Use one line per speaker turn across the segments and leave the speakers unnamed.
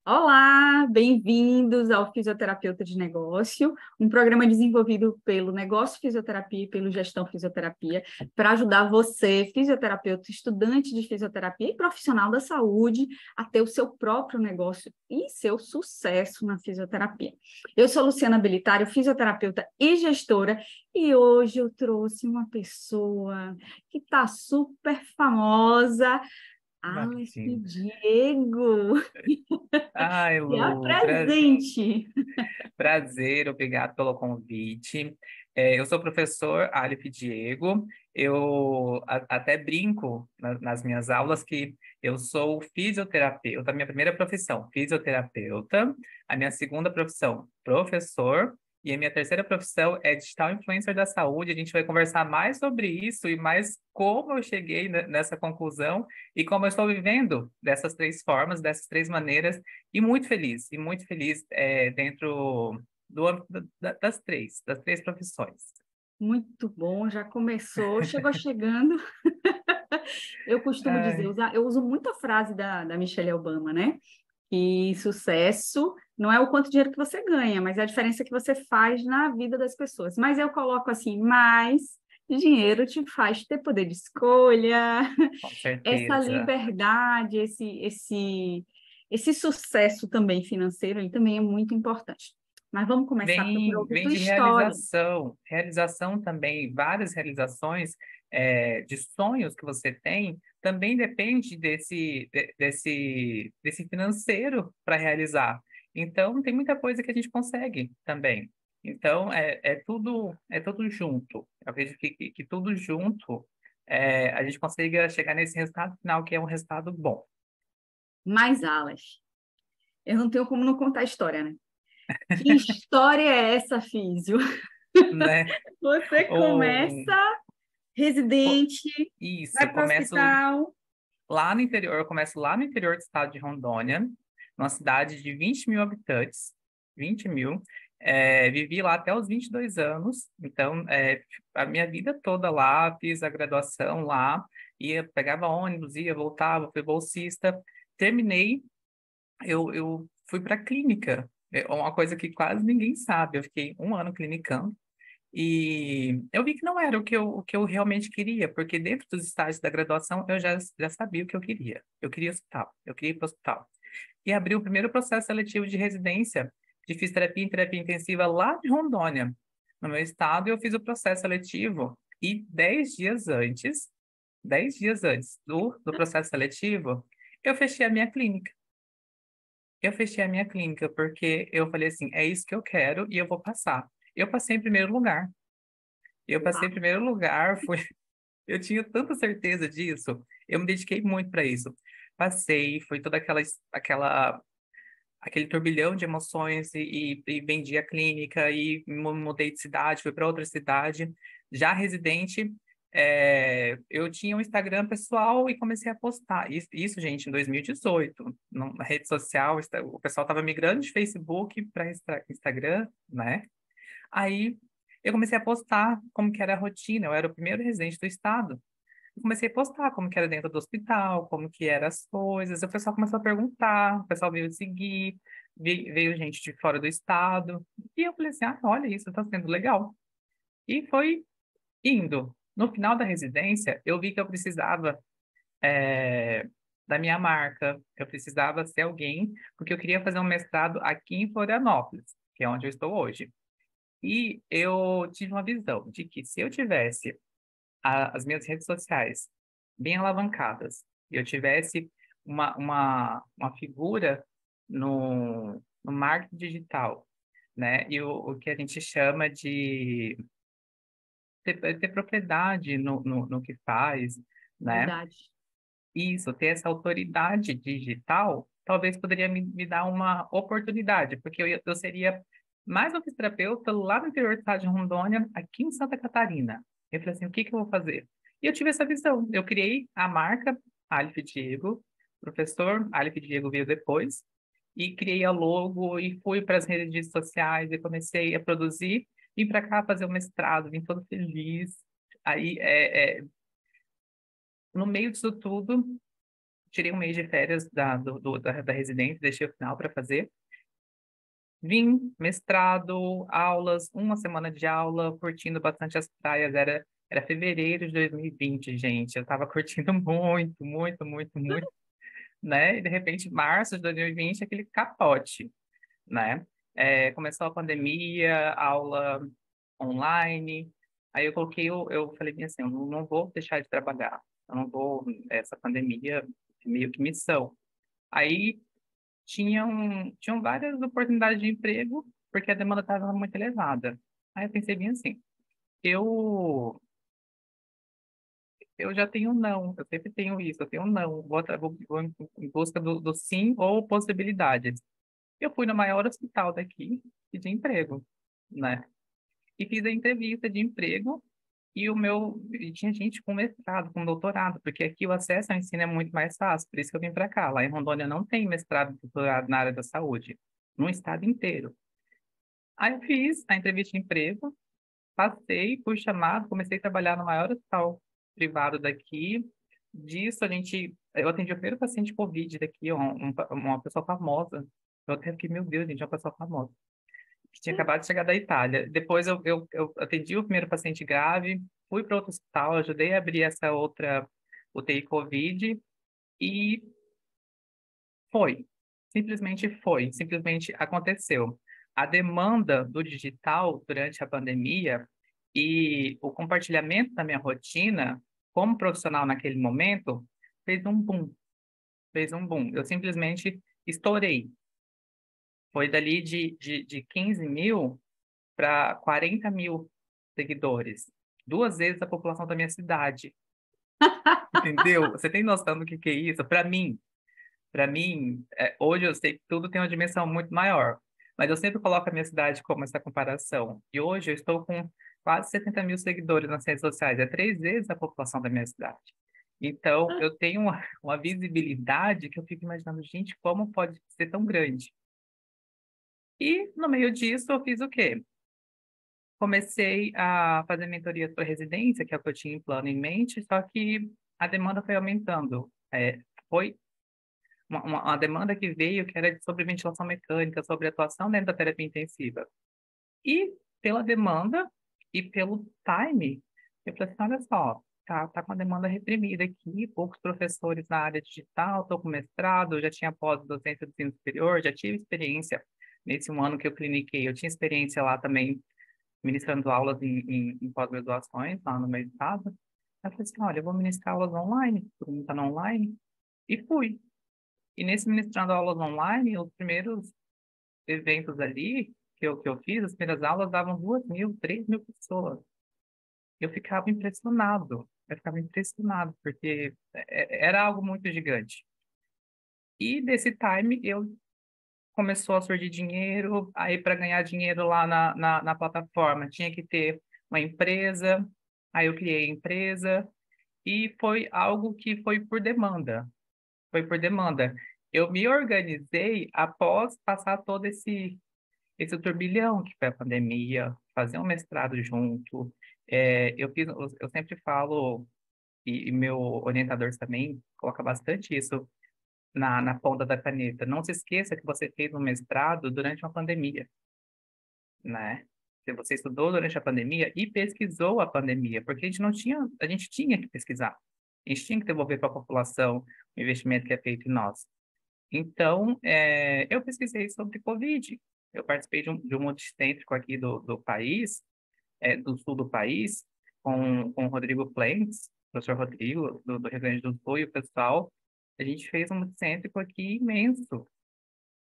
Olá, bem-vindos ao Fisioterapeuta de Negócio, um programa desenvolvido pelo Negócio Fisioterapia e pelo Gestão Fisioterapia, para ajudar você, fisioterapeuta, estudante de fisioterapia e profissional da saúde, a ter o seu próprio negócio e seu sucesso na fisioterapia. Eu sou Luciana Belitário, fisioterapeuta e gestora, e hoje eu trouxe uma pessoa que está super famosa, Aleph
Imagina.
Diego.
Ai,
Se
Lu,
apresente.
prazer, obrigado pelo convite. Eu sou o professor Aleph Diego. Eu até brinco nas minhas aulas que eu sou fisioterapeuta, a minha primeira profissão, fisioterapeuta, a minha segunda profissão, professor, e a minha terceira profissão é digital influencer da saúde. A gente vai conversar mais sobre isso e mais como eu cheguei nessa conclusão e como eu estou vivendo dessas três formas, dessas três maneiras. E muito feliz dentro do âmbito das três profissões.
Muito bom, já começou, chegou chegando. Eu costumo dizer,
Ai,
eu uso muita frase da Michelle Obama, né? Que sucesso não é o quanto dinheiro que você ganha, mas é a diferença que você faz na vida das pessoas. Mas eu coloco assim, mais dinheiro te faz ter poder de escolha,
com
essa
certeza.
liberdade, esse sucesso também financeiro, ele também é muito importante. Mas vamos começar por
Vem,
ouvir
vem
tua
de
história.
realização. Realização também, várias realizações de sonhos que você tem, também depende desse financeiro para realizar. Então, tem muita coisa que a gente consegue também. Então, é tudo junto. Eu acredito que tudo junto a gente consiga chegar nesse resultado final, que é um resultado bom,
Mais alas. Eu não tenho como não contar a história, né? Que história é essa, Físio?
né?
Você
Ou,
começa residente,
isso,
vai
eu
para o
começo
hospital.
lá no interior, eu começo lá no interior do estado de Rondônia, numa cidade de 20 mil habitantes, 20 mil. Vivi lá até os 22 anos, então a minha vida toda lá, fiz a graduação lá, pegava ônibus, ia, voltava, fui bolsista. Terminei, eu fui para a clínica, é uma coisa que quase ninguém sabe. Eu fiquei um ano clinicando, e eu vi que não era o que eu realmente queria, porque dentro dos estágios da graduação eu já sabia o que eu queria. Eu queria hospital, eu queria ir para o hospital. E abri o primeiro processo seletivo de residência de fisioterapia em terapia intensiva lá de Rondônia, no meu estado, e eu fiz o processo seletivo. E 10 dias antes do processo seletivo, eu fechei a minha clínica. Eu fechei a minha clínica porque eu falei assim, é isso que eu quero e eu vou passar. Eu passei em primeiro lugar. Eu passei em
Uau.
primeiro lugar, eu tinha tanta certeza disso, eu me dediquei muito para isso. Passei, foi toda aquele turbilhão de emoções e vendi a clínica e me mudei de cidade, fui para outra cidade. Já residente, eu tinha um Instagram pessoal e comecei a postar. Isso, gente, em 2018, na rede social, o pessoal estava migrando de Facebook para Instagram, né? Aí eu comecei a postar como que era a rotina. Eu era o primeiro residente do estado. Eu comecei a postar como que era dentro do hospital, como que eram as coisas. O pessoal começou a perguntar, o pessoal veio seguir, veio gente de fora do estado. E eu falei assim, olha, isso está sendo legal. E foi indo. No final da residência, eu vi que eu precisava eh, da minha marca, eu precisava ser alguém, porque eu queria fazer um mestrado aqui em Florianópolis, que é onde eu estou hoje. E eu tive uma visão de que se eu tivesse as minhas redes sociais bem alavancadas, e eu tivesse uma figura no marketing digital, né? E o que a gente chama de ter propriedade no que faz, né?
Verdade.
Isso, ter essa autoridade digital, talvez poderia me dar uma oportunidade, porque eu seria mais um fisioterapeuta lá no interior do estado de Rondônia, aqui em Santa Catarina. Eu falei assim, o que que eu vou fazer? E eu tive essa visão. Eu criei a marca Aleph Diego, professor Aleph Diego veio depois, e criei a logo e fui para as redes sociais e comecei a produzir, vim para cá fazer o mestrado, vim todo feliz. Aí, no meio disso tudo, tirei um mês de férias da residência, deixei o final para fazer. Vim, mestrado, aulas, uma semana de aula, curtindo bastante as praias. Era fevereiro de 2020, gente. Eu estava curtindo muito, muito, muito, muito, né? E, de repente, março de 2020, aquele capote, né? Começou a pandemia, aula online. Aí eu falei bem assim, eu não vou deixar de trabalhar. Eu não vou, essa pandemia, meio que missão. Aí tinham várias oportunidades de emprego, porque a demanda estava muito elevada. Aí eu pensei bem assim, eu, eu já tenho um não, eu sempre tenho isso, eu tenho um não, vou em busca do sim ou possibilidades. Eu fui no maior hospital daqui e de emprego, né? E fiz a entrevista de emprego e tinha gente com mestrado, com doutorado, porque aqui o acesso ao ensino é muito mais fácil, por isso que eu vim para cá. Lá em Rondônia não tem mestrado e doutorado na área da saúde, no estado inteiro. Aí eu fiz a entrevista de emprego, passei, fui chamado, comecei a trabalhar no maior hospital privado daqui. Eu atendi o primeiro paciente Covid daqui, uma pessoa famosa. Eu até fiquei, meu Deus, gente, é uma pessoa famosa, que tinha acabado de chegar da Itália. Depois eu atendi o primeiro paciente grave, fui para outro hospital, ajudei a abrir essa outra UTI Covid e foi. Simplesmente aconteceu. A demanda do digital durante a pandemia e o compartilhamento da minha rotina como profissional naquele momento fez um boom, fez um boom. Eu simplesmente estourei. Foi dali de 15 mil para 40 mil seguidores. Duas vezes a população da minha cidade. Entendeu? Você tem noção do que é isso? Para mim, hoje eu sei que tudo tem uma dimensão muito maior, mas eu sempre coloco a minha cidade como essa comparação. E hoje eu estou com quase 70 mil seguidores nas redes sociais, é três vezes a população da minha cidade. Então, eu tenho uma visibilidade que eu fico imaginando, gente, como pode ser tão grande? E no meio disso, eu fiz o quê? Comecei a fazer mentorias para residência, que é o que eu tinha em plano em mente, só que a demanda foi aumentando. Foi uma demanda que veio que era sobre ventilação mecânica, sobre atuação dentro da terapia intensiva. E pela demanda e pelo time, eu falei assim, olha só, tá com a demanda reprimida aqui, poucos professores na área digital, estou com mestrado, já tinha pós-docência do ensino superior, já tive experiência nesse um ano que eu cliniquei, eu tinha experiência lá também ministrando aulas em pós-graduações lá no meu estado. Aí eu falei assim, olha, eu vou ministrar aulas online, todo mundo está no online, e fui. E nesse ministrando aulas online, os primeiros eventos ali que eu fiz, as primeiras aulas davam 2.000, 3.000 pessoas. Eu ficava impressionado, porque era algo muito gigante. E desse time, eu começou a surgir dinheiro, aí para ganhar dinheiro lá na plataforma, tinha que ter uma empresa, aí eu criei a empresa, e foi algo que foi por demanda. Eu me organizei após passar todo esse turbilhão que foi a pandemia, fazer um mestrado junto. Eu sempre falo, e meu orientador também coloca bastante isso na ponta da caneta. Não se esqueça que você fez um mestrado durante uma pandemia, né? Se você estudou durante a pandemia e pesquisou a pandemia, porque a gente tinha que pesquisar. A gente tinha que devolver para a população o investimento que é feito em nós. Então, eu pesquisei sobre Covid. Eu participei de um multicêntrico aqui do país, do sul do país, com o Rodrigo Plentes, professor Rodrigo, do Rio Grande do Sul, e o pessoal. A gente fez um multicêntrico aqui imenso.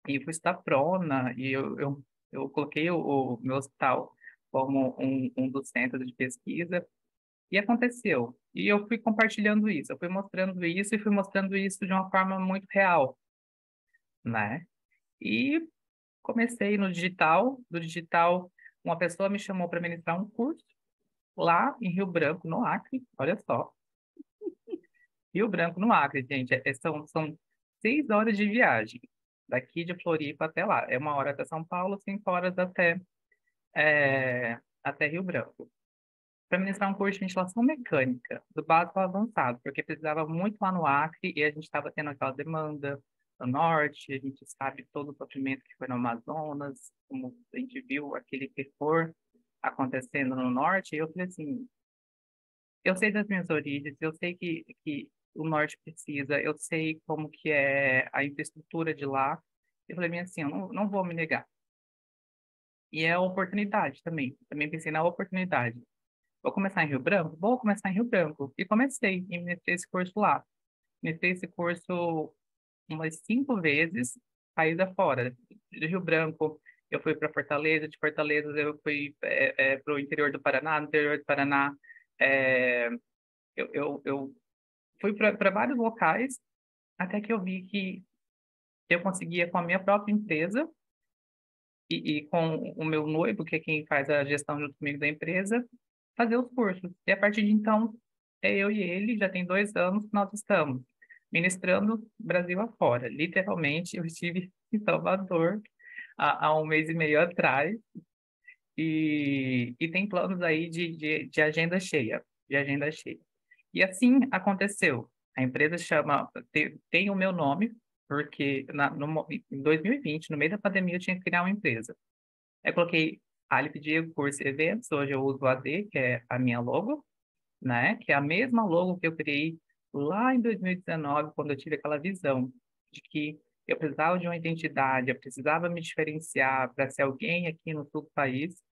E fui estudar prona, e eu coloquei o meu hospital como um dos centros de pesquisa, e aconteceu. E eu fui compartilhando isso, eu fui mostrando isso, e fui mostrando isso de uma forma muito real, né? E comecei no digital. Do digital, uma pessoa me chamou para ministrar um curso lá em Rio Branco, no Acre. Olha só, Rio Branco, no Acre, gente. São 6 horas de viagem. Daqui de Floripa até lá. É 1 hora até São Paulo, 5 horas até Rio Branco. para ministrar um curso de ventilação mecânica, do básico ao avançado, porque precisava muito lá no Acre e a gente estava tendo aquela demanda no norte, a gente sabe todo o sofrimento que foi no Amazonas, como a gente viu aquele terror acontecendo no norte, e eu falei assim, eu sei das minhas origens, eu sei que o norte precisa, eu sei como que é a infraestrutura de lá, eu falei bem assim, eu não vou me negar. E é a oportunidade também pensei na oportunidade. Vou começar em Rio Branco? Vou começar em Rio Branco. E comecei e ministrei esse curso lá. Ministrei esse curso umas 5 vezes, saída fora. De Rio Branco, eu fui para Fortaleza. De Fortaleza, eu fui para o interior do Paraná. No interior do Paraná, é, eu fui para vários locais, até que eu vi que eu conseguia, com a minha própria empresa e com o meu noivo, que é quem faz a gestão junto comigo da empresa, fazer os cursos. E a partir de então, eu e ele, já tem 2 anos que nós estamos ministrando Brasil afora. Literalmente, eu estive em Salvador há um mês e meio atrás e tem planos aí de agenda cheia, de agenda cheia. E assim aconteceu. A empresa tem o meu nome, porque em 2020, no meio da pandemia, eu tinha que criar uma empresa. Eu coloquei Alip Diego Curso e Eventos, hoje eu uso o AD, que é a minha logo, né? Que é a mesma logo que eu criei lá em 2019, quando eu tive aquela visão de que eu precisava de uma identidade, eu precisava me diferenciar para ser alguém aqui no sul do país.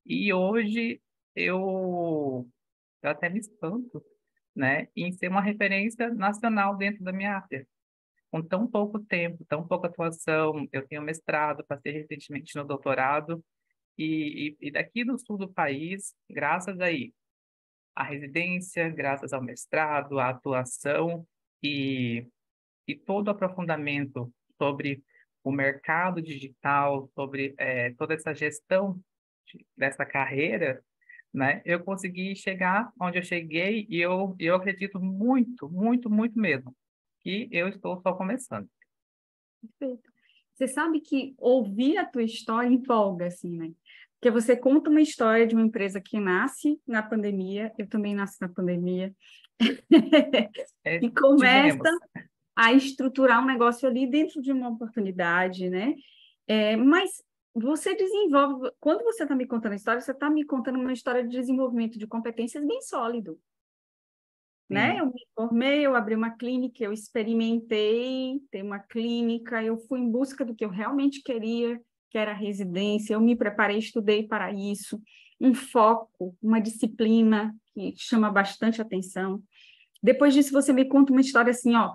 E hoje eu até me espanto, né? Em ser uma referência nacional dentro da minha área. Com tão pouco tempo, tão pouca atuação, eu tenho mestrado, passei recentemente no doutorado, e daqui do sul do país, graças aí à residência, graças ao mestrado, à atuação e, e todo o aprofundamento sobre o mercado digital, sobre toda essa gestão dessa carreira, né, eu consegui chegar onde eu cheguei e eu acredito muito, muito, muito mesmo que eu estou só começando.
Perfeito. Você sabe que ouvir a tua história empolga, assim, né? Porque você conta uma história de uma empresa que nasce na pandemia, eu também nasci na pandemia, e começa
Tivemos.
a estruturar um negócio ali dentro de uma oportunidade, né? Mas você desenvolve, quando você está me contando a história, você está me contando uma história de desenvolvimento de competências bem sólido, né?
Sim.
Eu me formei, eu abri uma clínica, eu experimentei ter uma clínica, eu fui em busca do que eu realmente queria, que era a residência, eu me preparei, estudei para isso, um foco, uma disciplina que chama bastante atenção. Depois disso, você me conta uma história assim, ó,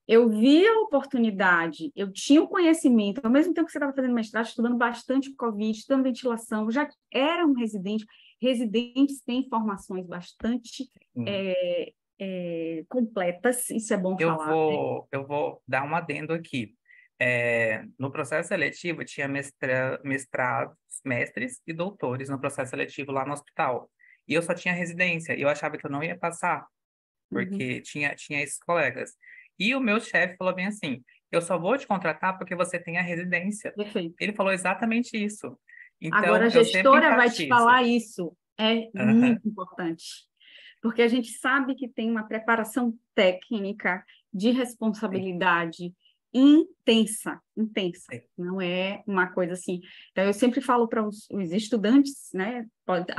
eu vi a oportunidade, eu tinha o conhecimento, ao mesmo tempo que você estava fazendo mestrado, estudando bastante Covid, estudando ventilação, já era um residente, residentes têm formações bastante
Sim.
completas, isso é bom
Eu
falar, né?
vou, eu vou dar um adendo aqui. No processo seletivo, tinha mestrados, mestres e doutores no processo seletivo lá no hospital. E eu só tinha residência, e eu achava que eu não ia passar,
Uhum,
porque tinha esses colegas. E o meu chefe falou bem assim, eu só vou te contratar porque você tem a residência.
perfeito.
Ele falou exatamente isso.
Agora, a
Então, eu sempre
gestora vai te
enfatizo.
falar isso, é
Aham,
muito importante, porque a gente sabe que tem uma preparação técnica de
sim,
responsabilidade intensa, intensa,
sim.
não é uma coisa assim. Então, eu sempre falo para os estudantes, né?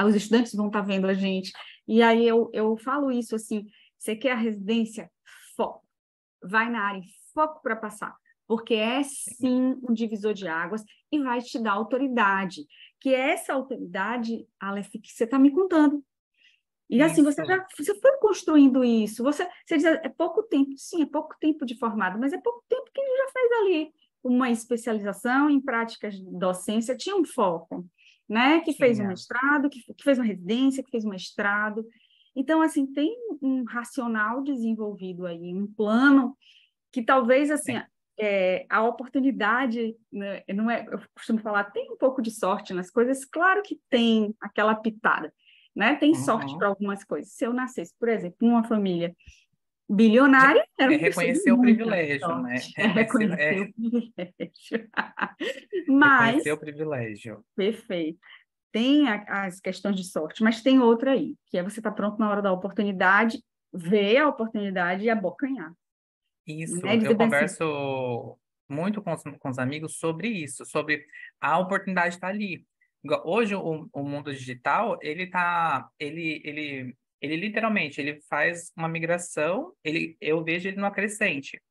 Os estudantes vão estar vendo a gente, e aí eu falo isso assim: você quer a residência? Foco, vai na área, foco para passar, porque é sim um divisor de águas e vai te dar autoridade, que é essa autoridade, Aleph, que você está me contando. E assim,
Isso.
você foi construindo isso. Você diz, é pouco tempo, sim, é pouco tempo de formado, mas é pouco tempo que ele já fez ali uma especialização em práticas de docência, tinha um foco, né? Que fez um
Tinha.
mestrado, que fez uma residência, que fez um mestrado. Então, assim, tem um racional desenvolvido aí, um plano que talvez, assim,
Sim.
a oportunidade, né, não é, eu costumo falar, tem um pouco de sorte nas coisas, claro que tem aquela pitada, né? Tem sorte para
Uhum.
algumas coisas. Se eu nascesse, por exemplo, numa família
Re-
bilionária, eu
É
não preciso de
reconhecer o
muita
privilégio, né?
sorte, é
Reconhecer,
reconhecer o privilégio.
reconhecer o
Mas,
privilégio.
perfeito. tem as questões de sorte, mas tem outra aí, que é você estar pronto na hora da oportunidade, ver a oportunidade e abocanhar. Né?
Isso, eu
Dizer bem assim,
converso muito com os amigos sobre isso, sobre a oportunidade estar ali. Hoje, o mundo digital, ele literalmente, ele faz uma migração, eu vejo ele numa crescente,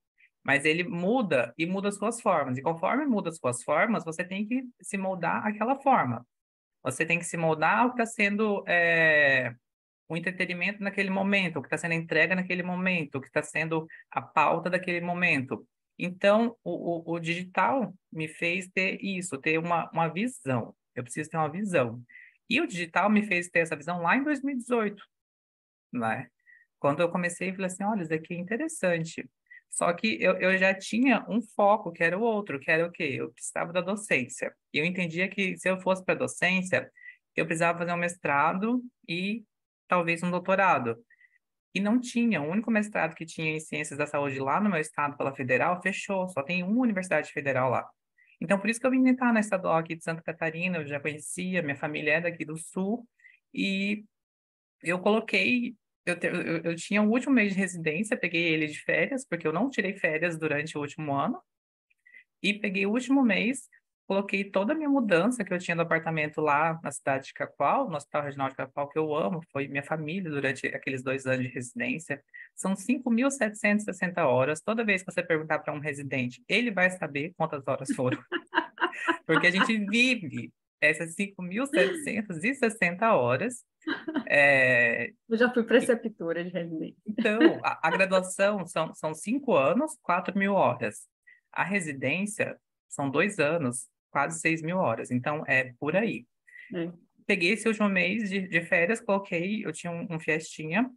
mas ele muda e muda as suas formas. E conforme muda as suas formas, você tem que se moldar àquela forma. Você tem que se moldar ao que está sendo o entretenimento naquele momento, o que está sendo entregue naquele momento, o que está sendo a pauta daquele momento. Então, o digital me fez ter isso, ter uma visão. Eu preciso ter uma visão. E o digital me fez ter essa visão lá em 2018, né? Quando eu comecei, eu falei assim, olha, isso aqui é interessante. Só que eu já tinha um foco, que era o outro, que era o quê? Eu precisava da docência. E eu entendia que se eu fosse para a docência, eu precisava fazer um mestrado e talvez um doutorado. E não tinha. O único mestrado que tinha em Ciências da Saúde lá no meu estado, pela Federal, fechou. Só tem uma universidade federal lá. Então, por isso que eu vim tentar na estadual aqui de Santa Catarina, eu já conhecia, minha família é daqui do Sul, e eu coloquei, eu tinha o último mês de residência, peguei ele de férias, porque eu não tirei férias durante o último ano, e peguei o último mês, coloquei toda a minha mudança que eu tinha do apartamento lá na cidade de Cacoal, no Hospital Regional de Cacoal, que eu amo, foi minha família durante aqueles 2 anos de residência. São 5.760 horas. Toda vez que você perguntar para um residente, ele vai saber quantas horas foram, porque a gente vive essas 5.760 horas. É,
eu já fui preceptora de residência.
Então, a graduação são 5 anos, 4.000 horas. A residência são 2 anos, quase 6.000 horas. Então, é por aí.
É.
Peguei esse último mês de férias, coloquei, eu tinha um Fiestinha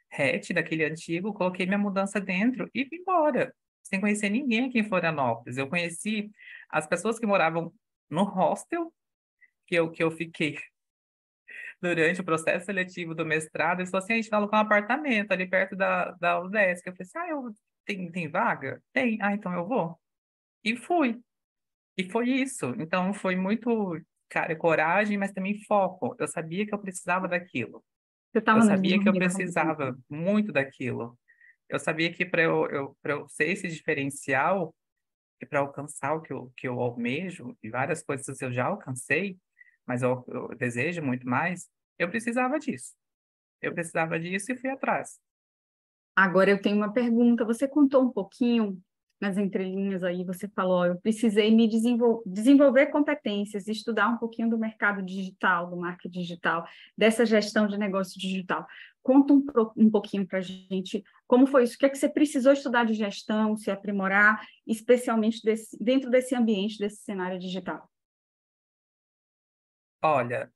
hatch daquele antigo, coloquei minha mudança dentro e vim embora, sem conhecer ninguém aqui em Florianópolis. Eu conheci as pessoas que moravam no hostel que eu fiquei durante o processo seletivo do mestrado, eles falaram assim, a gente vai alugar um apartamento ali perto da UDESC. Eu falei assim, tem vaga? Tem. Ah, então eu vou. E fui. E foi isso. Então, foi muito, cara, coragem, mas também foco. Eu sabia que eu precisava daquilo.
Você
Eu
estava no
sabia
mesmo
que eu
nível como eu.
precisava muito daquilo. Eu sabia que para eu ser esse diferencial e para alcançar o que eu almejo, e várias coisas eu já alcancei, mas eu desejo muito mais, eu precisava disso. Eu precisava disso e fui atrás.
Agora eu tenho uma pergunta. Você contou um pouquinho nas entrelinhas aí, você falou, eu precisei me desenvolver competências, estudar um pouquinho do mercado digital, do marketing digital, dessa gestão de negócio digital. Conta um pouquinho para a gente como foi isso, o que é que você precisou estudar de gestão, se aprimorar, especialmente dentro desse ambiente, desse cenário digital.
Olha,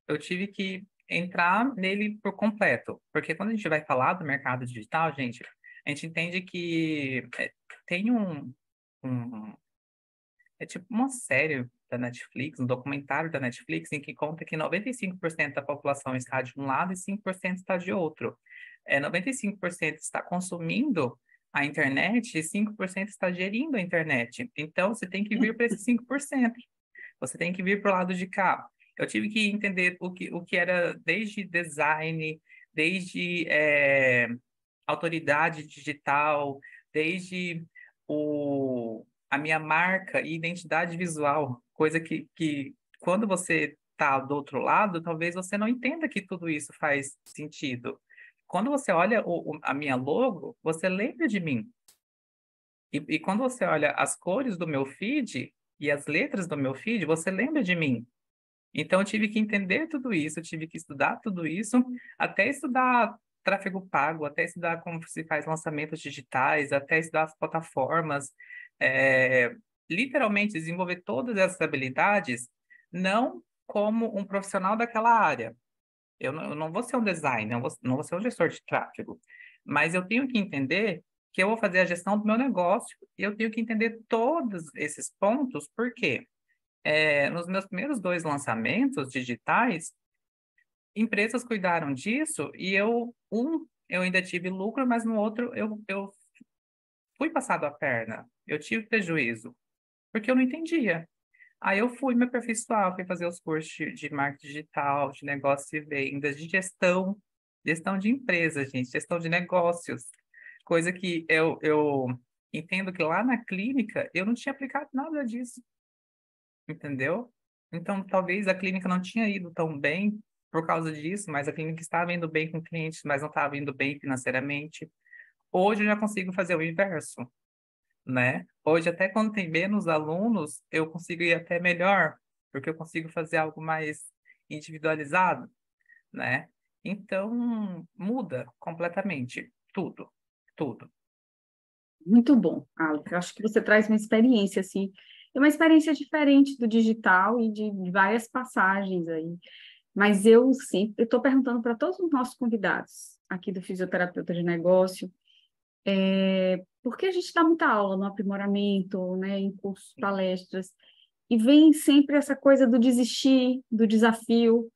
eu tive que entrar nele por completo, porque quando a gente vai falar do mercado digital, gente, a gente entende que tem um é tipo uma série da Netflix, um documentário da Netflix, em que conta que 95% da população está de um lado e 5% está de outro. 95% está consumindo a internet e 5% está gerindo a internet. Então, você tem que vir para esses 5%. Você tem que vir para o lado de cá. Eu tive que entender o que era desde design, desde autoridade digital, desde a minha marca e identidade visual, coisa que quando você está do outro lado, talvez você não entenda que tudo isso faz sentido. Quando você olha a minha logo, você lembra de mim. E quando você olha as cores do meu feed e as letras do meu feed, você lembra de mim. Então, eu tive que entender tudo isso, eu tive que estudar tudo isso, até estudar tráfego pago, até estudar como se faz lançamentos digitais, até estudar as plataformas, é, literalmente desenvolver todas essas habilidades, não como um profissional daquela área. Eu não vou ser um designer, não vou ser um gestor de tráfego, mas eu tenho que entender que eu vou fazer a gestão do meu negócio e eu tenho que entender todos esses pontos, por quê? Nos meus primeiros 2 lançamentos digitais, empresas cuidaram disso e eu ainda tive lucro, mas no outro eu fui passado a perna. Eu tive prejuízo, porque eu não entendia. Aí eu fui me aperfeiçoar, fui fazer os cursos de marketing digital, de negócio e vendas, de gestão de empresas, gente, gestão de negócios. Coisa que eu entendo que lá na clínica eu não tinha aplicado nada disso, entendeu? Então, talvez a clínica não tinha ido tão bem por causa disso, mas a clínica estava indo bem com clientes, mas não estava indo bem financeiramente. Hoje eu já consigo fazer o inverso, né? Hoje, até quando tem menos alunos, eu consigo ir até melhor, porque eu consigo fazer algo mais individualizado, né? Então, muda completamente tudo, tudo.
Muito bom, Alex. Eu acho que você traz uma experiência, assim, é uma experiência diferente do digital e de várias passagens aí. Mas eu sempre estou perguntando para todos os nossos convidados aqui do Fisioterapeuta de Negócio, porque a gente dá muita aula no aprimoramento, né, em cursos, palestras, e vem sempre essa coisa do desistir, do desafio.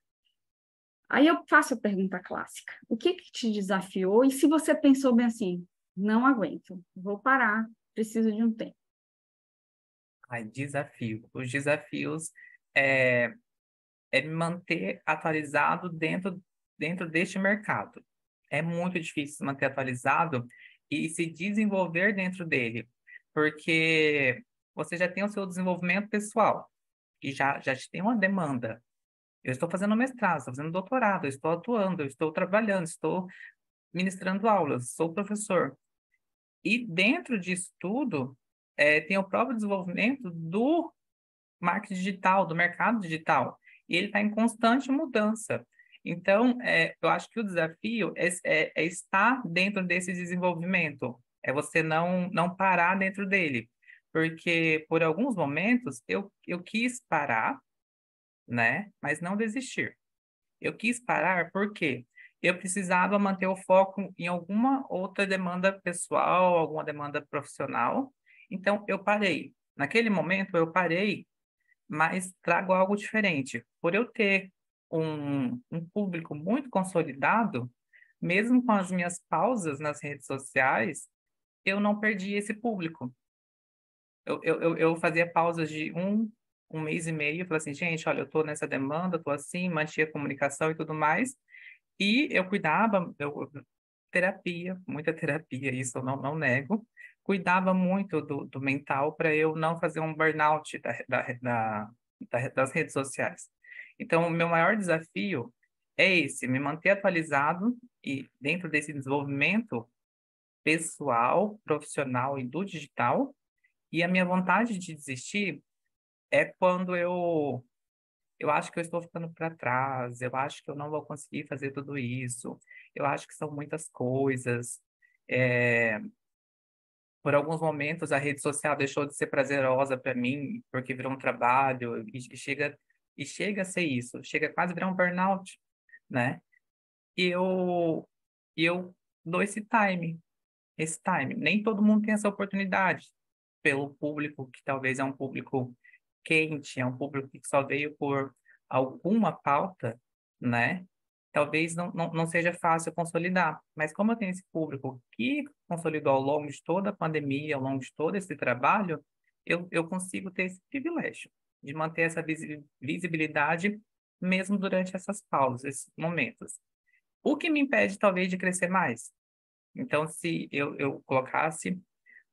Aí eu faço a pergunta clássica: o que que te desafiou? E se você pensou bem assim, não aguento, vou parar, preciso de um tempo.
Ai, desafio. Os desafios é, é me manter atualizado dentro deste mercado. É muito difícil se manter atualizado e se desenvolver dentro dele, porque você já tem o seu desenvolvimento pessoal e já te tem uma demanda. Eu estou fazendo mestrado, estou fazendo doutorado, eu estou atuando, eu estou trabalhando, estou ministrando aulas, sou professor. E dentro disso tudo, tem o próprio desenvolvimento do marketing digital, do mercado digital, e ele está em constante mudança. Então, eu acho que o desafio é estar dentro desse desenvolvimento, é você não parar dentro dele, porque por alguns momentos eu quis parar, né, mas não desistir. Eu quis parar porque eu precisava manter o foco em alguma outra demanda pessoal, alguma demanda profissional. Então, eu parei. Naquele momento, eu parei, mas trago algo diferente. Por eu ter um público muito consolidado, mesmo com as minhas pausas nas redes sociais, eu não perdi esse público. Eu fazia pausas de um mês e meio, falei assim, gente, olha, eu estou nessa demanda, estou assim, mantinha a comunicação e tudo mais, e eu cuidava, terapia, muita terapia, isso eu não nego, cuidava muito do mental para eu não fazer um burnout das redes sociais. Então, o meu maior desafio é esse, me manter atualizado e dentro desse desenvolvimento pessoal, profissional e do digital, e a minha vontade de desistir é quando eu acho que eu estou ficando para trás, eu acho que eu não vou conseguir fazer tudo isso, eu acho que são muitas coisas. É, por alguns momentos, a rede social deixou de ser prazerosa para mim, porque virou um trabalho, e chega a ser isso, chega quase a virar um burnout, né? E eu dou esse time. Nem todo mundo tem essa oportunidade, pelo público que talvez é um público quente, é um público que só veio por alguma pauta, né? Talvez não seja fácil consolidar, mas como eu tenho esse público que consolidou ao longo de toda a pandemia, ao longo de todo esse trabalho, eu consigo ter esse privilégio de manter essa visibilidade mesmo durante essas pausas, esses momentos. O que me impede, talvez, de crescer mais? Então, se eu colocasse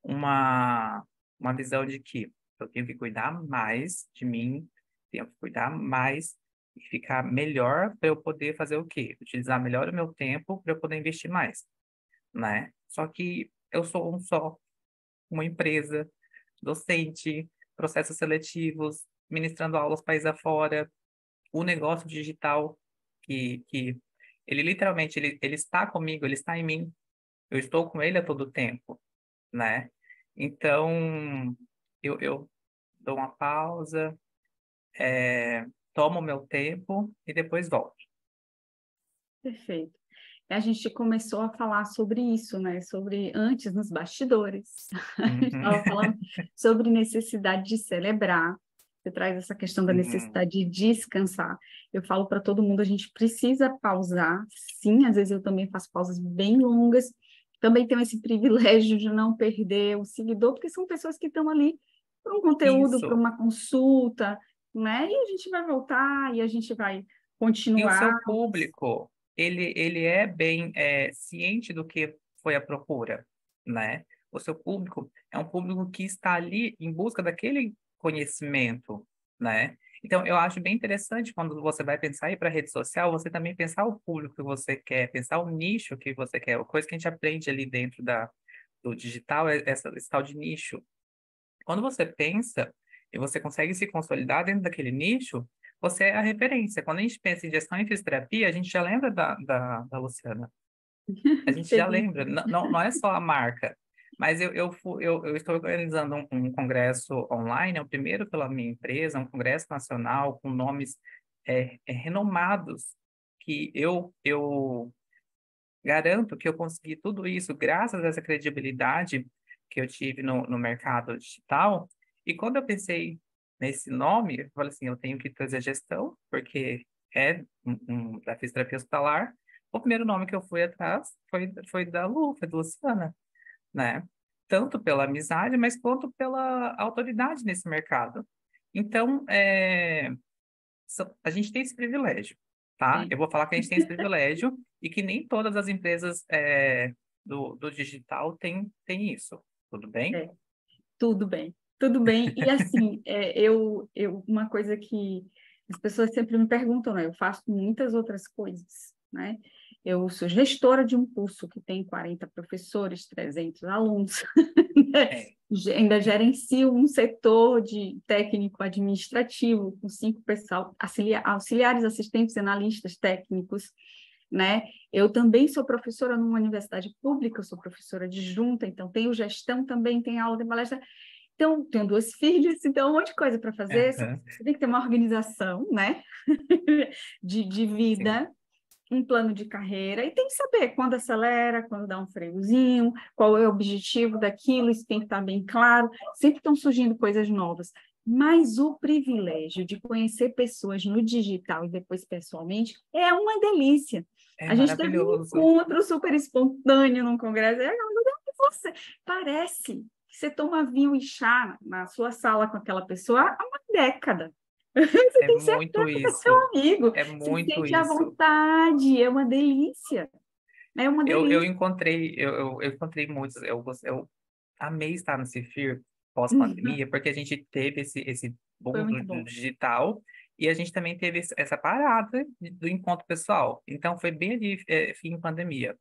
uma, uma visão de que eu tenho que cuidar mais de mim, tenho que cuidar mais e ficar melhor para eu poder fazer o quê? Utilizar melhor o meu tempo para eu poder investir mais, né? Só que eu sou uma empresa, docente, processos seletivos, ministrando aulas país afora, o negócio digital que ele literalmente ele está comigo, ele está em mim, eu estou com ele a todo tempo, né? Então, eu dou uma pausa, tomo o meu tempo e depois volto.
Perfeito. A gente começou a falar sobre isso, né? Sobre antes nos bastidores. A gente
Uhum,
estava falando sobre necessidade de celebrar. Você traz essa questão da
uhum,
necessidade de descansar. Eu falo para todo mundo, a gente precisa pausar. Sim, às vezes eu também faço pausas bem longas. Também tenho esse privilégio de não perder o seguidor, porque são pessoas que estão ali para um conteúdo, para
Isso.
uma consulta, né? E a gente vai voltar e a gente vai
E o
continuar.
seu público, ele é bem ciente do que foi a procura, né? O seu público é um público que está ali em busca daquele conhecimento, né? Então, eu acho bem interessante quando você vai pensar em ir para a rede social, você também pensar o público que você quer, pensar o nicho que você quer, a coisa que a gente aprende ali dentro do digital é esse tal de nicho. Quando você pensa e você consegue se consolidar dentro daquele nicho, você é a referência. Quando a gente pensa em gestão em fisioterapia, a gente já lembra da Luciana. A gente já
Feliz.
lembra. Não é só a marca. Mas eu estou organizando um congresso online, é o primeiro pela minha empresa, um congresso nacional com nomes renomados, que eu garanto que eu consegui tudo isso graças a essa credibilidade que eu tive no mercado digital. E quando eu pensei nesse nome, eu falei assim, eu tenho que trazer gestão, porque é da fisioterapia hospitalar. O primeiro nome que eu fui atrás foi da Lu, foi da Luciana, né? Tanto pela amizade, mas quanto pela autoridade nesse mercado. Então, a gente tem esse privilégio, tá?
Tem.
Eu vou falar que a gente tem esse privilégio e que nem todas as empresas do digital têm isso. Tudo bem?
É, tudo bem, tudo bem. E assim, uma coisa que as pessoas sempre me perguntam, né? Eu faço muitas outras coisas, né? Eu sou gestora de um curso que tem 40 professores, 300 alunos.
É,
Ainda gerencio um setor de técnico administrativo, com 5 pessoal, auxiliares, assistentes, analistas técnicos, né? Eu também sou professora numa universidade pública, eu sou professora adjunta, então tenho gestão também, tenho aula de palestra. Então, tenho 2 filhas, então um monte de coisa para fazer, só que
aham,
você tem que ter uma organização, né? de
sim.
vida, um plano de carreira, e tem que saber quando acelera, quando dá um freiozinho, qual é o objetivo daquilo, isso tem que estar bem claro. Sempre estão surgindo coisas novas. Mas o privilégio de conhecer pessoas no digital e depois pessoalmente é uma delícia.
É
A gente teve um
maravilhoso.
encontro super espontâneo num congresso. Você parece que você toma vinho e chá na sua sala com aquela pessoa há uma década. Você
É
tem certeza
muito
que é seu
isso.
amigo.
É
Você
muito
sente à
isso.
vontade. É uma delícia. É uma
Eu
delícia.
encontrei, eu encontrei muitos, eu amei estar no Cefir pós-pandemia, porque a gente teve esse
Foi
boom
muito
do
bom.
digital e a gente também teve essa parada do encontro pessoal. Então, foi bem ali, fim pandemia.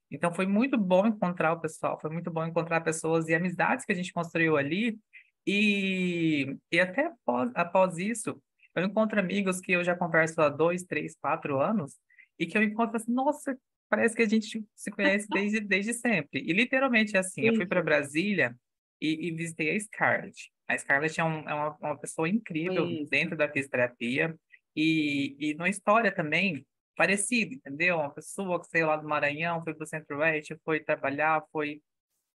Então, foi muito bom encontrar o pessoal, foi muito bom encontrar pessoas e amizades que a gente construiu ali. E até após isso, eu encontro amigos que eu já converso há 2, 3, 4 anos e que eu encontro assim, nossa, parece que a gente se conhece desde sempre. E literalmente é assim, eu fui para
Isso.
Brasília e visitei a Scarlett. A Scarlett é uma pessoa incrível
Isso.
dentro da fisioterapia e na história também parecido, entendeu? Uma pessoa que saiu lá do Maranhão, foi para o Centro-Oeste, foi trabalhar,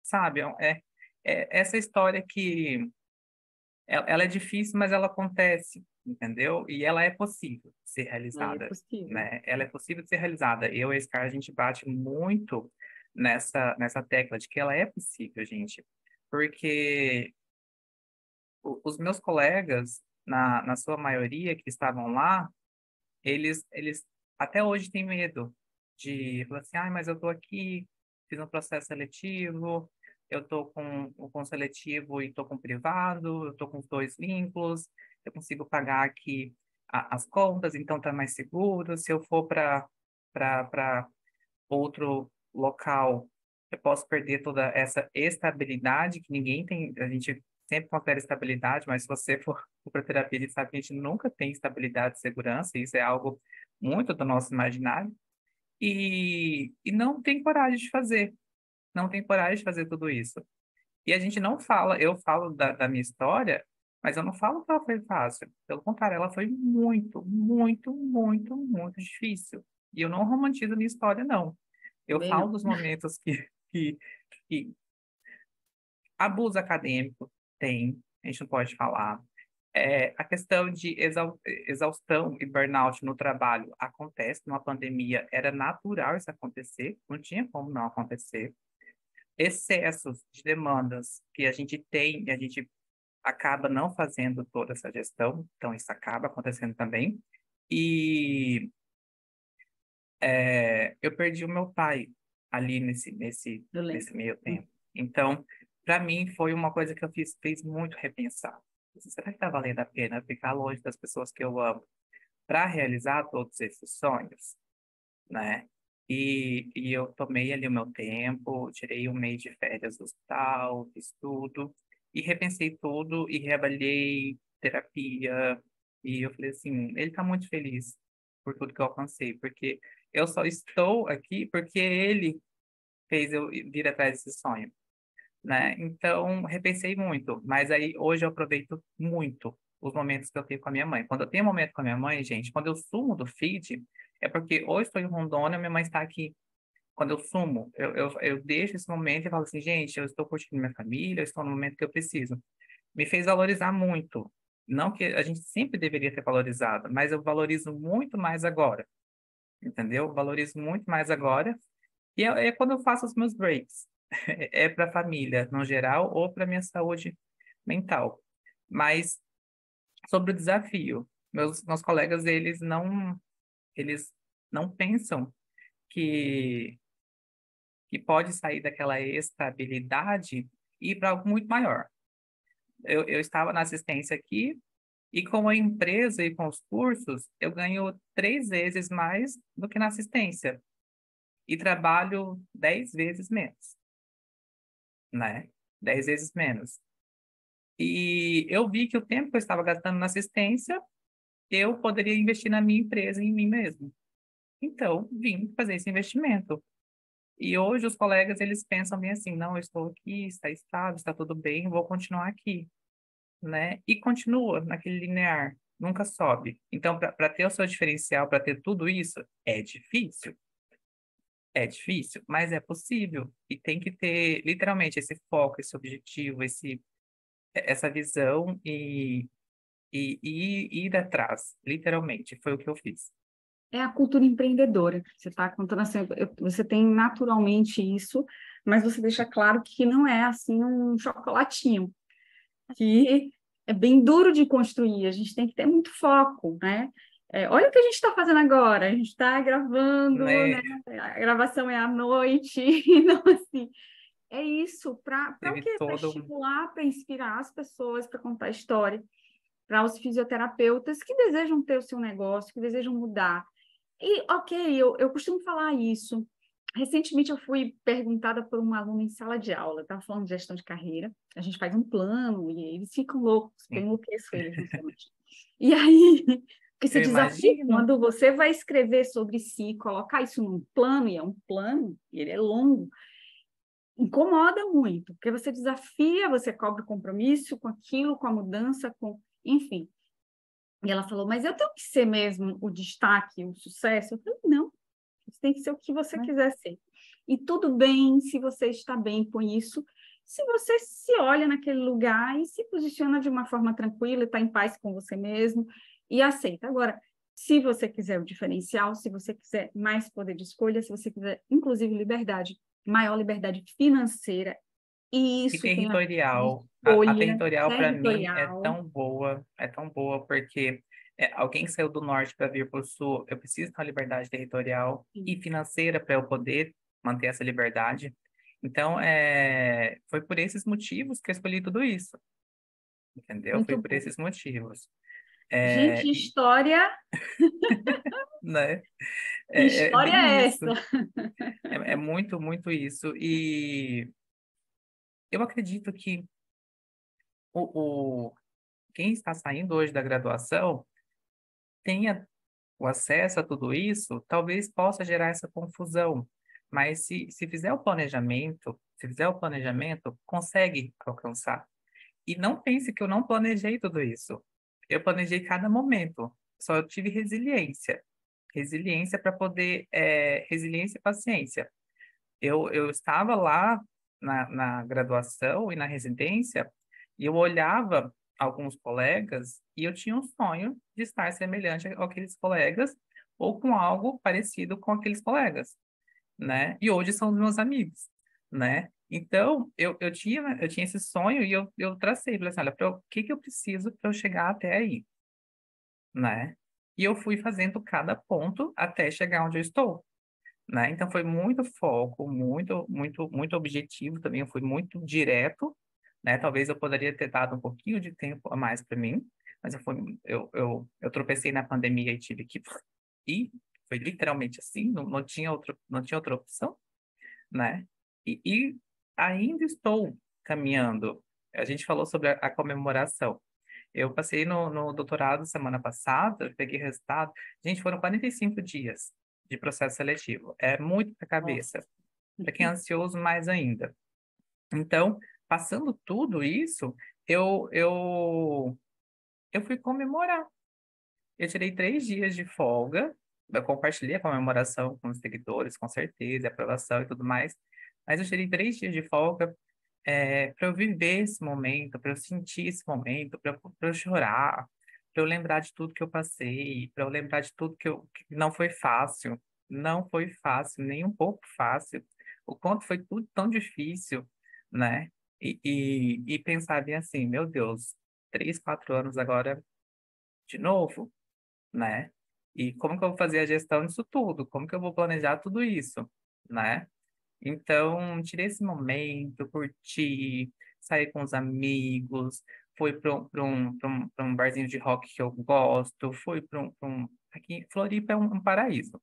sabe? Essa história que ela é difícil, mas ela acontece, entendeu? E ela é possível de ser
É
realizada,
possível.
né? Ela é possível de ser realizada. Eu e a Scar, a gente bate muito nessa tecla de que ela é possível, gente. Porque os meus colegas, na sua maioria, que estavam lá, eles até hoje têm medo de falar assim, ah, mas eu estou aqui, fiz um processo seletivo, eu estou com seletivo e estou com privado, eu estou com os dois vínculos, eu consigo pagar aqui as contas, então está mais seguro. Se eu for para outro local, eu posso perder toda essa estabilidade que ninguém tem, a gente sempre confere estabilidade, mas se você for para terapia, a gente sabe que a gente nunca tem estabilidade e segurança, e isso é algo muito do nosso imaginário, e não tem coragem de fazer, não tem coragem de fazer tudo isso. E a gente não fala, eu falo da minha história, mas eu não falo que ela foi fácil. Pelo contrário, ela foi muito, muito, muito, muito difícil. E eu não romantizo a minha história, não. Eu
Bem,
falo
não.
dos momentos que abuso acadêmico tem, a gente não pode falar. A questão de exaustão e burnout no trabalho acontece numa pandemia, era natural isso acontecer, não tinha como não acontecer. Excessos de demandas que a gente tem, e a gente acaba não fazendo toda essa gestão, então isso acaba acontecendo também. E eu perdi o meu pai ali
Eu lembro.
nesse meio tempo. Então, para mim, foi uma coisa que eu fez muito repensar. Será que está valendo a pena ficar longe das pessoas que eu amo para realizar todos esses sonhos, né? E eu tomei ali o meu tempo, tirei um mês de férias do hospital, fiz tudo, e repensei tudo, e reavaliei terapia, e eu falei assim, ele está muito feliz por tudo que eu alcancei, porque eu só estou aqui porque ele fez eu vir atrás desse sonho, né? Então, repensei muito, mas aí hoje eu aproveito muito os momentos que eu tenho com a minha mãe. Quando eu tenho um momento com a minha mãe, gente, quando eu sumo do feed, é porque ou estou em Rondônia, minha mãe está aqui. Quando eu sumo, eu deixo esse momento e falo assim, gente, eu estou curtindo minha família, eu estou no momento que eu preciso. Me fez valorizar muito. Não que a gente sempre deveria ter valorizado, mas eu valorizo muito mais agora, entendeu? Valorizo muito mais agora. E é quando eu faço os meus breaks. É para a família, no geral, ou para minha saúde mental. Mas sobre o desafio, meus colegas, eles não pensam que, que pode sair daquela estabilidade e ir para algo muito maior. Eu estava na assistência aqui, e com a empresa e com os cursos, eu ganho 3 vezes mais do que na assistência. E trabalho 10 vezes menos, né? 10 vezes menos. E eu vi que o tempo que eu estava gastando na assistência, eu poderia investir na minha empresa e em mim mesmo. Então, vim fazer esse investimento. E hoje os colegas, eles pensam bem assim, não, eu estou aqui, está estável, está tudo bem, vou continuar aqui, né? E continua naquele linear, nunca sobe. Então, para ter o seu diferencial, para ter tudo isso, é difícil, mas é possível. E tem que ter, literalmente, esse foco, esse objetivo, essa visão e ir atrás, literalmente. Foi o que eu fiz.
É a cultura empreendedora. Você está contando assim, você tem naturalmente isso, mas você deixa claro que não é assim um chocolatinho, que é bem duro de construir. A gente tem que ter muito foco, né? Olha o que a gente está fazendo agora. A gente está gravando, né?
Né?
A gravação é à noite. Então, assim, é isso. Para o
Teve
quê? Para
todo um...
estimular, para inspirar as pessoas, para contar história, para os fisioterapeutas que desejam ter o seu negócio, que desejam mudar. E, ok, eu costumo falar isso. Recentemente eu fui perguntada por um aluno em sala de aula, estava falando de gestão de carreira, a gente faz um plano e eles ficam loucos, eu enlouqueço eles no semestre. E aí, esse
Eu
desafio,
imagino.
quando você vai escrever sobre si, colocar isso num plano, e é um plano, e ele é longo, incomoda muito, porque você desafia, você cobra o compromisso com aquilo, com a mudança, com, enfim. E ela falou, mas eu tenho que ser mesmo o destaque, o sucesso? Eu falei, não, você tem que ser o que você
Né?
quiser ser. E tudo bem se você está bem com isso, se você se olha naquele lugar e se posiciona de uma forma tranquila, está em paz com você mesmo e aceita. Agora, se você quiser o diferencial, se você quiser mais poder de escolha, se você quiser, inclusive, liberdade, maior liberdade financeira, e
E
isso tem a ver com
territorial. A
escolha
territorial, para mim,
territorial.
é tão boa, porque alguém que saiu do norte para vir para o sul, eu preciso ter uma liberdade territorial e financeira para eu poder manter essa liberdade. Então, foi por esses motivos que eu escolhi tudo isso, entendeu? Foi
Muito
por
bom.
esses motivos.
Gente, história,
Né?
que
É
história
bem
é
isso.
essa?
É muito, muito isso. E eu acredito que quem está saindo hoje da graduação tenha o acesso a tudo isso, talvez possa gerar essa confusão. Mas se fizer o planejamento, consegue alcançar. E não pense que eu não planejei tudo isso. Eu planejei cada momento. Só eu tive resiliência. Resiliência para poder... resiliência e paciência. Eu estava lá na graduação e na residência e eu olhava alguns colegas e eu tinha um sonho de estar semelhante àqueles colegas ou com algo parecido com aqueles colegas, né? E hoje são os meus amigos, né? Então, eu tinha esse sonho e eu tracei, falei assim, olha, o que que eu preciso para eu chegar até aí, né? E eu fui fazendo cada ponto até chegar onde eu estou, né? Então, foi muito foco, muito, muito, muito objetivo também, eu fui muito direto, né? Talvez eu poderia ter dado um pouquinho de tempo a mais para mim, mas eu tropecei na pandemia e tive que ir, foi literalmente assim, não tinha outra opção, né? E ainda estou caminhando. A gente falou sobre a comemoração. Eu passei no doutorado semana passada, peguei resultado. Gente, foram 45 dias de processo seletivo. É muito para a
Nossa.
cabeça. Para quem é ansioso, mais ainda. Então, passando tudo isso, eu, eu, eu fui comemorar. Eu tirei 3 dias de folga. Eu compartilhei a comemoração com os seguidores, com certeza, aprovação e tudo mais. Mas eu tirei 3 dias de folga para eu viver esse momento, para eu sentir esse momento, para eu chorar, para eu lembrar de tudo que eu passei, para eu lembrar de tudo que não foi fácil. Não foi fácil, nem um pouco fácil. O quanto foi tudo tão difícil, né? E pensar bem assim, meu Deus, 3, 4 anos agora de novo, né? E como que eu vou fazer a gestão disso tudo? Como que eu vou planejar tudo isso, né? Então, tirei esse momento, curti, saí com os amigos, fui para um barzinho de rock que eu gosto, fui aqui, Floripa é um paraíso.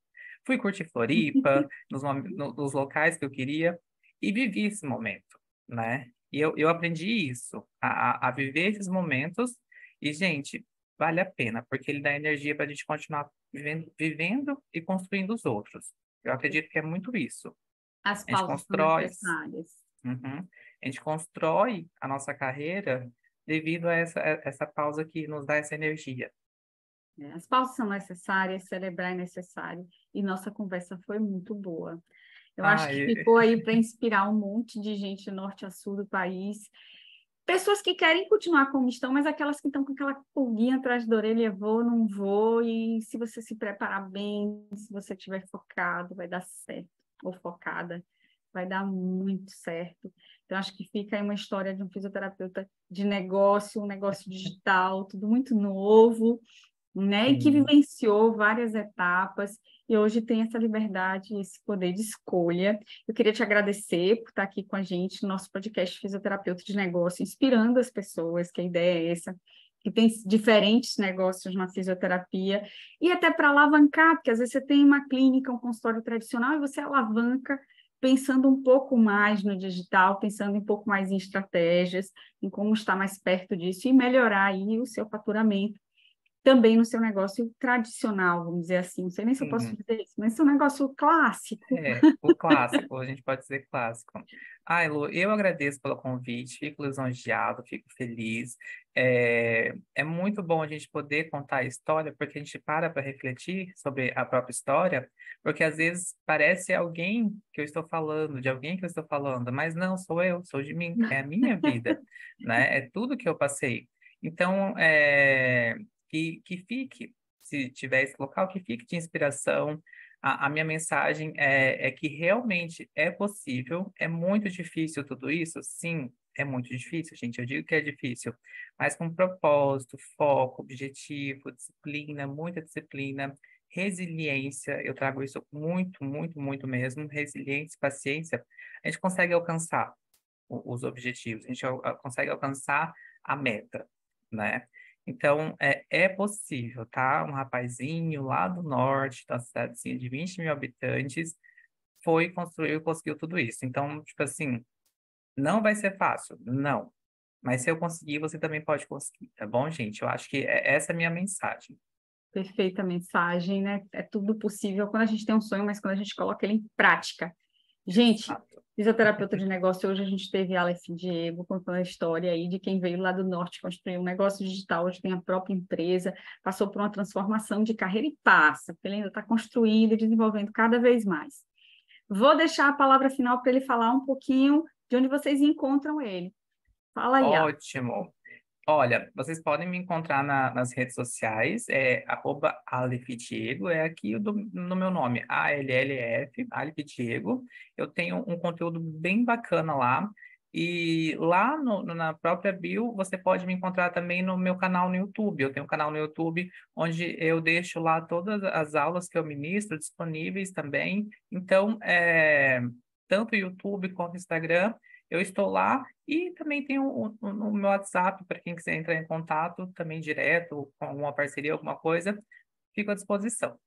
Fui curtir Floripa, nos locais que eu queria, e vivi esse momento, né? E eu aprendi isso, a viver esses momentos, e, gente, vale a pena, porque ele dá energia para a gente continuar vivendo e construindo os outros. Eu acredito que é muito isso.
As
A gente
pausas são
constrói,
necessárias.
uhum, a gente constrói a nossa carreira devido a essa pausa que nos dá essa energia.
Né? As pausas são necessárias, celebrar é necessário. E nossa conversa foi muito boa. Eu acho
Ah,
que ficou aí para inspirar um monte de gente do norte a sul do país. Pessoas que querem continuar como estão, mas aquelas que estão com aquela pulguinha atrás da orelha, vou, não vou, e se você se preparar bem, se você estiver focado, vai dar certo, ou focada, vai dar muito certo. Então, acho que fica aí uma história de um fisioterapeuta de negócio, um negócio digital, tudo muito novo, né? E que
sim.
vivenciou várias etapas e hoje tem essa liberdade, esse poder de escolha. Eu queria te agradecer por estar aqui com a gente no nosso podcast Fisioterapeuta de Negócio, inspirando as pessoas, que a ideia é essa, que tem diferentes negócios na fisioterapia, e até para alavancar, porque às vezes você tem uma clínica, um consultório tradicional, e você alavanca pensando um pouco mais no digital, pensando um pouco mais em estratégias, em como estar mais perto disso e melhorar aí o seu faturamento também no seu negócio tradicional, vamos dizer assim. Não sei nem se eu posso
Uhum.
dizer isso, mas seu negócio clássico.
É, o clássico, a gente pode dizer clássico. Ai, Lu, eu agradeço pelo convite, fico lisonjeado, fico feliz. É muito bom a gente poder contar a história, porque a gente para refletir sobre a própria história, porque às vezes parece alguém que eu estou falando, de alguém que eu estou falando, mas não, sou eu, sou de mim, é a minha vida, né? É tudo que eu passei. Então, que fique, se tiver esse local, que fique de inspiração. A minha mensagem é que realmente é possível, é muito difícil tudo isso? Sim, é muito difícil, gente. Eu digo que é difícil, mas com propósito, foco, objetivo, disciplina, muita disciplina, resiliência, eu trago isso muito, muito, muito mesmo, resiliência, paciência, a gente consegue alcançar os objetivos, a gente consegue alcançar a meta, né? Então, é possível, tá? Um rapazinho lá do norte, da cidadezinha de 20 mil habitantes, foi construir e conseguiu tudo isso. Então, tipo assim, não vai ser fácil, não. Mas se eu conseguir, você também pode conseguir, tá bom, gente? Eu acho que essa é a minha mensagem.
Perfeita mensagem, né? É tudo possível quando a gente tem um sonho, mas quando a gente coloca ele em prática. Gente,
Exato.
fisioterapeuta de negócio, hoje a gente teve Aleph Diego contando a história aí de quem veio lá do norte construir um negócio digital, hoje tem a própria empresa, passou por uma transformação de carreira e passa, porque ele ainda está construindo e desenvolvendo cada vez mais. Vou deixar a palavra final para ele falar um pouquinho de onde vocês encontram ele. Fala aí, Aleph.
Ótimo. Olha, vocês podem me encontrar nas redes sociais, @alefdiego, é aqui no meu nome, ALLF, Alef Diego. Eu tenho um conteúdo bem bacana lá, e lá na própria bio você pode me encontrar também no meu canal no YouTube. Eu tenho um canal no YouTube onde eu deixo lá todas as aulas que eu ministro disponíveis também. Então, tanto YouTube quanto Instagram, eu estou lá. E também tem o meu WhatsApp, para quem quiser entrar em contato também direto, com alguma parceria, alguma coisa, fico à disposição.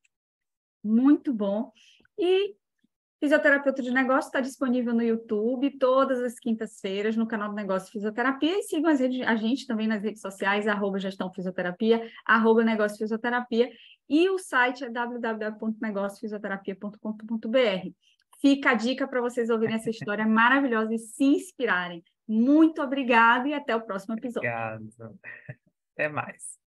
Muito bom. E Fisioterapeuta de Negócio está disponível no YouTube todas as quintas-feiras no canal do Negócio Fisioterapia, e sigam a gente também nas redes sociais, @gestão fisioterapia, @negócio fisioterapia, e o site é www.negociofisioterapia.com.br. Fica a dica para vocês ouvirem essa história maravilhosa e se inspirarem. Muito obrigada e até o próximo episódio.
Obrigado. Até mais.